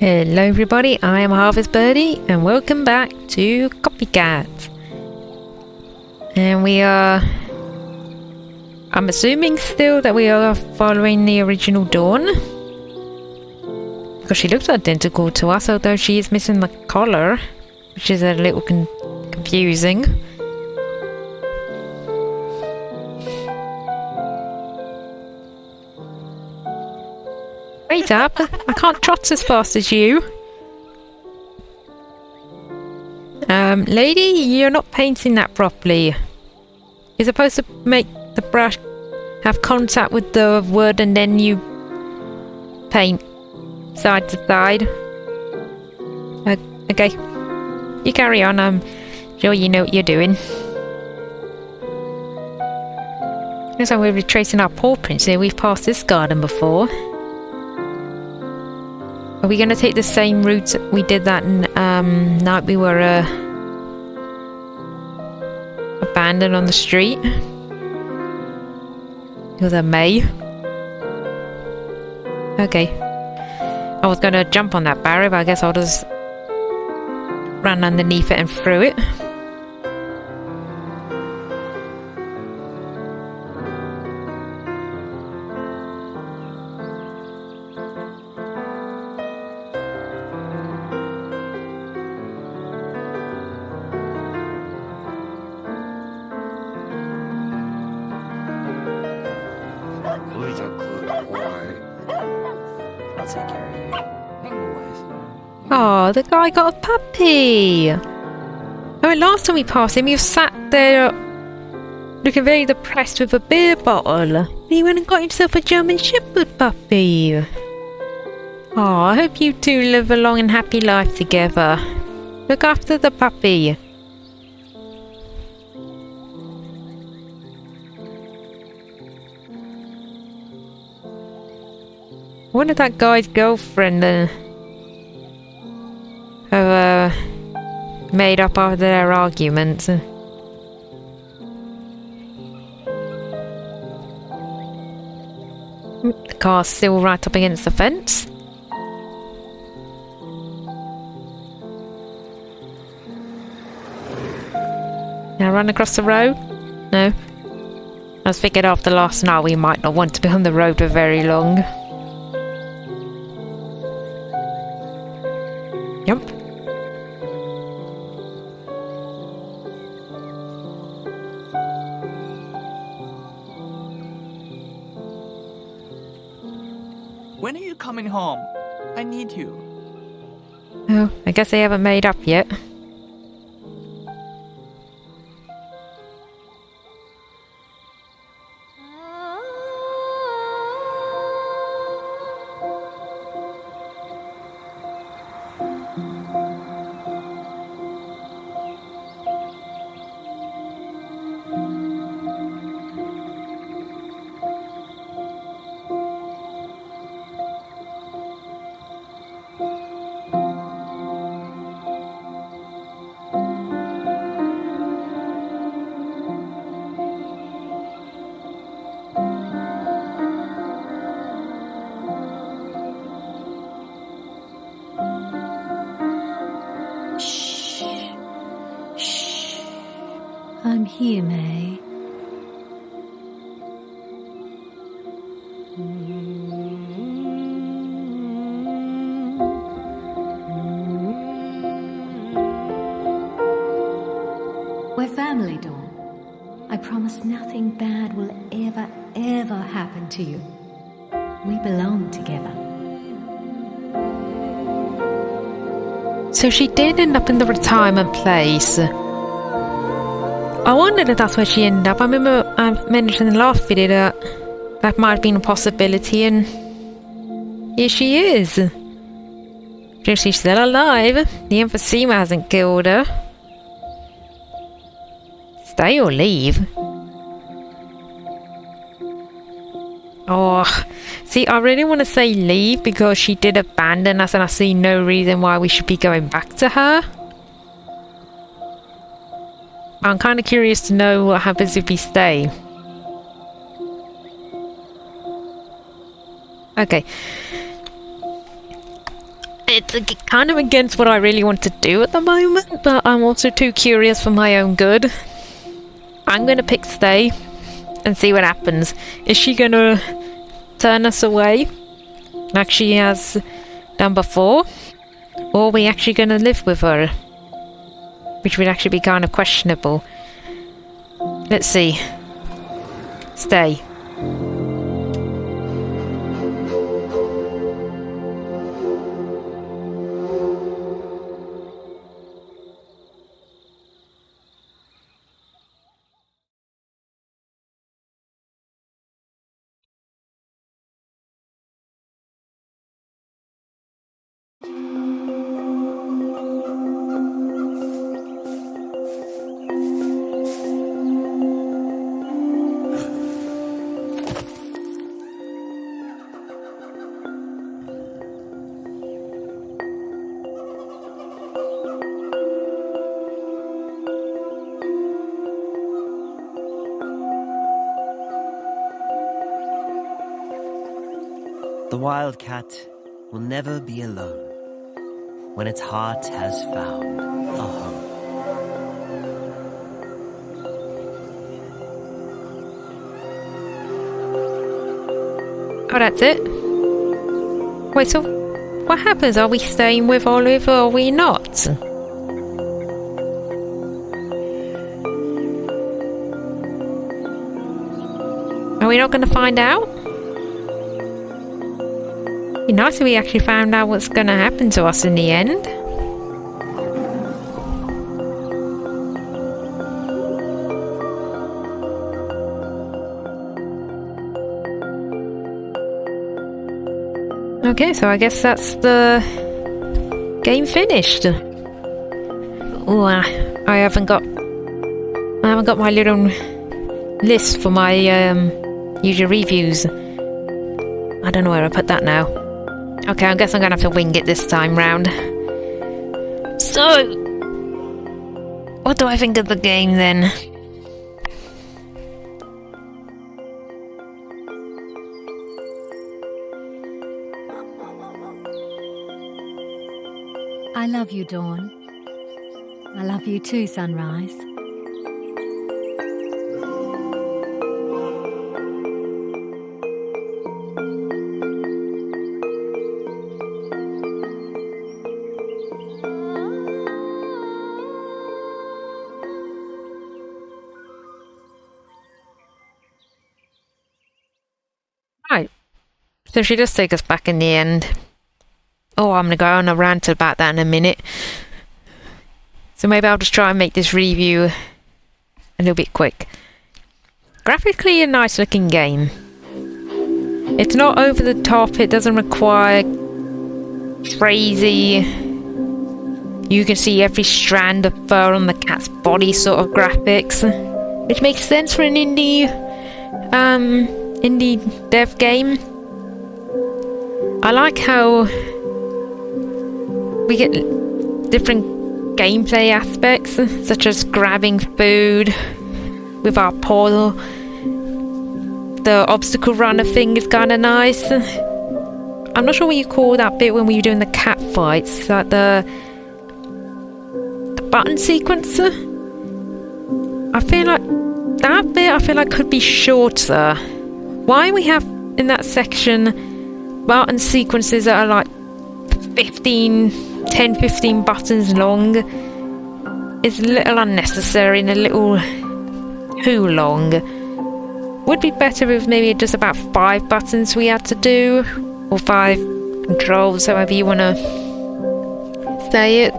Hello everybody, I am harvestbirdy and welcome back to Copycat. And we are... I'm assuming still that we are following the original Dawn. Because she looks identical to us, although she is missing the collar, which is a little confusing. Wait up, I can't trot as fast as you. Lady, you're not painting that properly. You're supposed to make the brush have contact with the wood and then you paint side to side. Okay, you carry on, I'm sure you know what you're doing. Looks like we're retracing our paw prints here. We've passed this garden before. Are we going to take the same route we did that night we were abandoned on the street? With a May. Okay. I was going to jump on that barrier, but I guess I'll just run underneath it and through it. Oh, the guy got a puppy! Oh, last time we passed him, he was sat there looking very depressed with a beer bottle. He went and got himself a German Shepherd puppy. Oh, I hope you two live a long and happy life together. Look after the puppy. I wonder if that guy's girlfriend have made up after their arguments. The car's still right up against the fence. Now run across the road? No. I was thinking after last night we might not want to be on the road for very long. Jump. When are you coming home? I need you. Oh, I guess they haven't made up yet. I'm here, May. We're family, Dawn. I promise nothing bad will ever happen to you. We belong together. So she did end up in the retirement place. I wondered if that's where she ended up. I remember I mentioned in the last video that might have been a possibility, and here she is. She's still alive. The emphysema hasn't killed her. Stay or leave? Oh, see, I really want to say leave because she did abandon us and I see no reason why we should be going back to her. I'm kind of curious to know what happens if we stay. Okay. It's kind of against what I really want to do at the moment, but I'm also too curious for my own good. I'm going to pick stay and see what happens. Is she going to turn us away like she has done before? Or are we actually going to live with her? Which would actually be kind of questionable. Let's see. Stay. The wildcat will never be alone when its heart has found a home. Oh, that's it? Wait, so what happens? Are we staying with Olive or are we not? Are we not going to find out? It'd be nice if we actually found out what's going to happen to us in the end. Okay, so I guess that's the game finished. Oh, I haven't got my little list for my usual reviews. I don't know where I put that now. Okay, I guess I'm gonna have to wing it this time round. So, what do I think of the game then? I love you, Dawn. I love you too, Sunrise. Right. So she does take us back in the end. Oh, I'm going to go on a rant about that in a minute. So maybe I'll just try and make this review a little bit quick. Graphically a nice looking game. It's not over the top, it doesn't require crazy, you can see every strand of fur on the cat's body sort of graphics. Which makes sense for an indie dev game. I like how we get different gameplay aspects, such as grabbing food with our paw. The obstacle runner thing is kind of nice. I'm not sure what you call that bit when we were doing the cat fights, like the button sequence. I feel like that bit could be shorter. Why we have in that section button sequences that are like 10-15 buttons long is a little unnecessary and a little too long. Would be better if maybe just about 5 buttons we had to do, or 5 controls, however you want to say it.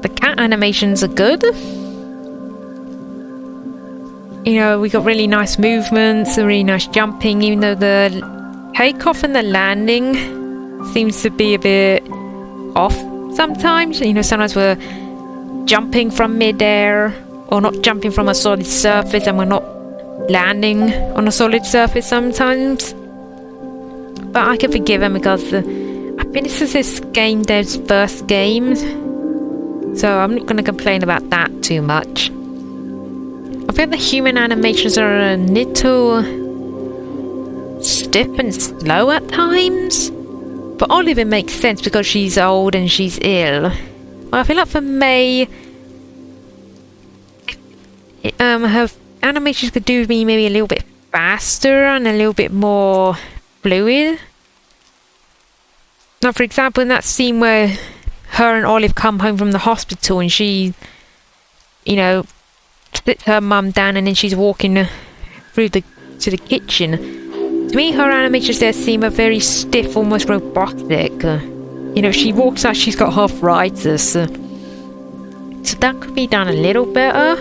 The cat animations are good. You know, we got really nice movements, really nice jumping, even though the takeoff and the landing seems to be a bit off sometimes. You know, sometimes we're jumping from mid-air or not jumping from a solid surface and we're not landing on a solid surface sometimes. But I can forgive him because I think this is this game dev's first game, so I'm not going to complain about that too much. I think the human animations are a little stiff and slow at times. For Olive it makes sense because she's old and she's ill. But I feel like for May, her animations could do me maybe a little bit faster and a little bit more fluid. Now, for example, in that scene where her and Olive come home from the hospital and she, you know, sits her mum down and then she's walking through to the kitchen. To me, her animations there seem a very stiff, almost robotic. You know, she walks like she's got arthritis. So that could be done a little better.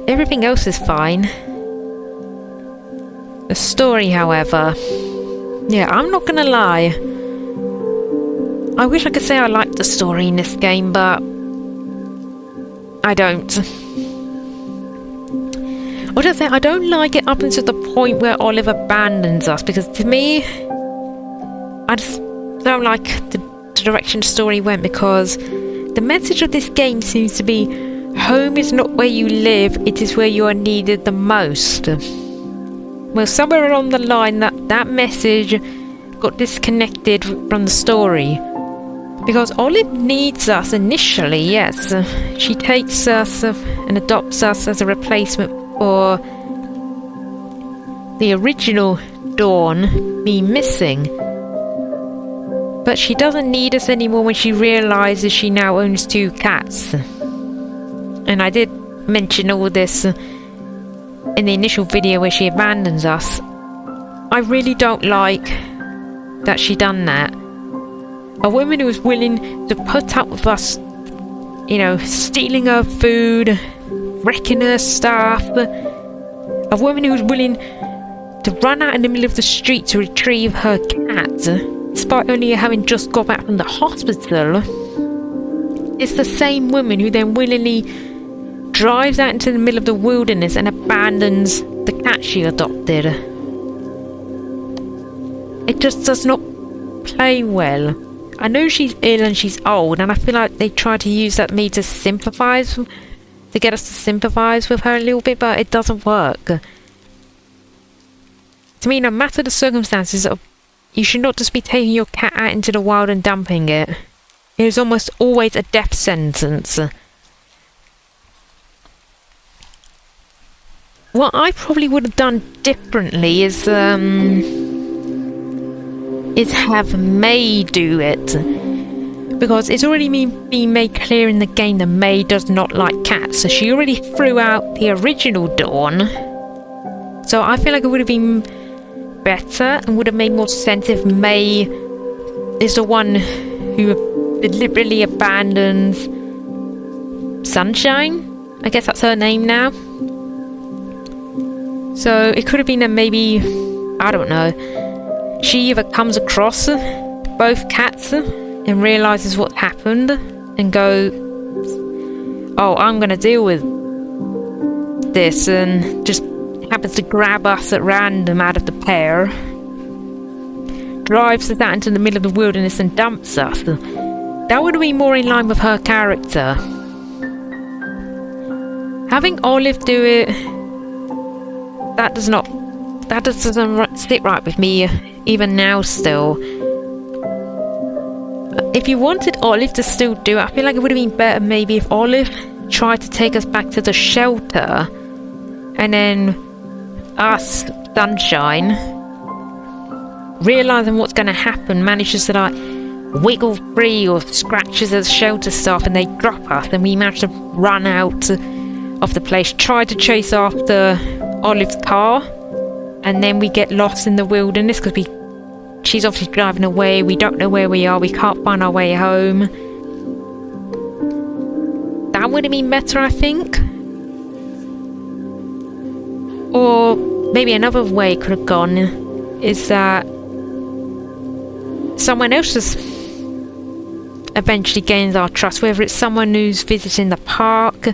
Everything else is fine. The story, however... Yeah, I'm not gonna lie. I wish I could say I liked the story in this game, but... I don't. Or just say I don't like it up until the point where Olive abandons us, because to me... I just don't like the direction the story went, because the message of this game seems to be home is not where you live, it is where you are needed the most. Well, somewhere along the line that message got disconnected from the story. Because Olive needs us initially, yes. She takes us and adopts us as a replacement for the original Dawn being missing. But she doesn't need us anymore when she realises she now owns 2 cats. And I did mention all this in the initial video where she abandons us. I really don't like that she done that. A woman who was willing to put up with us, you know, stealing her food, wrecking her stuff. A woman who was willing to run out in the middle of the street to retrieve her cat, despite only having just got back from the hospital. It's the same woman who then willingly drives out into the middle of the wilderness and abandons the cat she adopted. It just does not play well. I know she's ill and she's old, and I feel like they try to use that to sympathise, to get us to sympathise with her a little bit, but it doesn't work. To me, no matter the circumstances, you should not just be taking your cat out into the wild and dumping it. It is almost always a death sentence. What I probably would have done differently is have May do it. Because it's already been made clear in the game that May does not like cats. So she already threw out the original Dawn. So I feel like it would have been better and would have made more sense if May is the one who deliberately abandons Sunshine. I guess that's her name now. So it could have been that maybe, I don't know, she either comes across both cats and realises what happened and goes, oh, I'm going to deal with this, and just happens to grab us at random out of the pair, drives us out into the middle of the wilderness and dumps us. That would have been more in line with her character. Having Olive do it, that doesn't sit right with me, even now still. If you wanted Olive to still do it, I feel like it would have been better maybe if Olive tried to take us back to the shelter, and then us, Sunshine, realising what's going to happen, manages to like wiggle free or scratches at shelter staff and they drop us, and we manage to run out of the place, try to chase after Olive's car, and then we get lost in the wilderness because she's obviously driving away, we don't know where we are, we can't find our way home. That would have been better, I think. Or maybe another way it could have gone is that someone else just eventually gains our trust, whether it's someone who's visiting the park,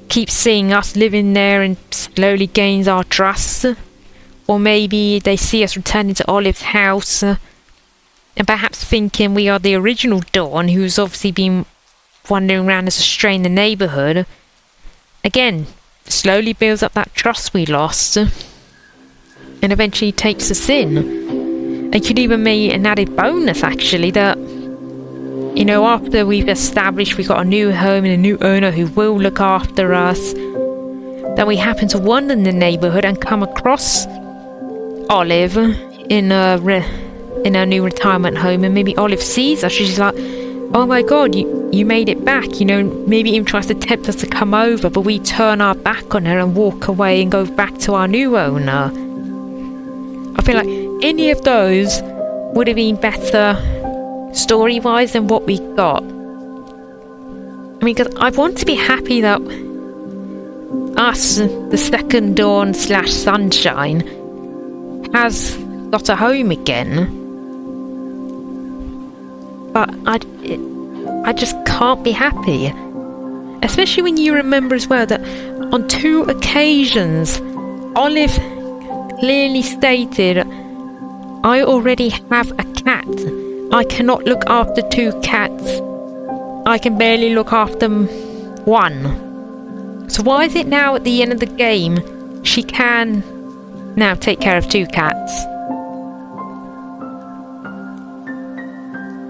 keeps seeing us living there and slowly gains our trust, or maybe they see us returning to Olive's house and perhaps thinking we are the original Dawn, who's obviously been wandering around as a stray in the neighbourhood. Again, slowly builds up that trust we lost and eventually takes us in. It could even be an added bonus, actually, that, you know, after we've established we've got a new home and a new owner who will look after us, then we happen to wander in the neighbourhood and come across Olive in her new retirement home, and maybe Olive sees us. She's like, oh my god, you made it back, you know, maybe even tries to tempt us to come over, but we turn our back on her and walk away and go back to our new owner. I feel like any of those would have been better story-wise than what we got. I mean, because I want to be happy that us, the Second Dawn / Sunshine, has got a home again. But I just can't be happy. Especially when you remember as well that on 2 occasions, Olive clearly stated, I already have a cat. I cannot look after 2 cats. I can barely look after 1. So why is it now at the end of the game she can now take care of 2 cats?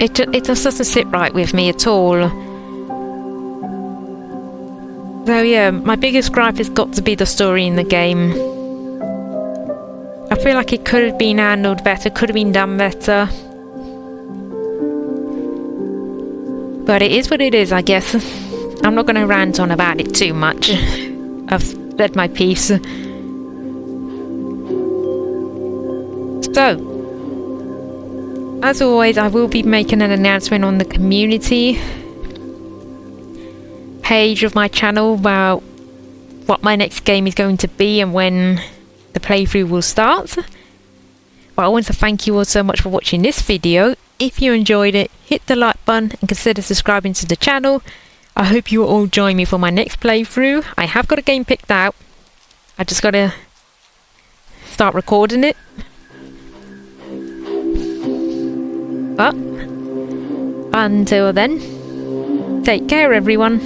It just doesn't sit right with me at all. So yeah, my biggest gripe has got to be the story in the game. I feel like it could have been handled better, could have been done better. But it is what it is, I guess. I'm not going to rant on about it too much. I've said my piece. So, as always, I will be making an announcement on the community page of my channel about what my next game is going to be and when the playthrough will start. But I want to thank you all so much for watching this video. If you enjoyed it, hit the like button and consider subscribing to the channel. I hope you will all join me for my next playthrough. I have got a game picked out. I just got to start recording it. But until then, take care everyone.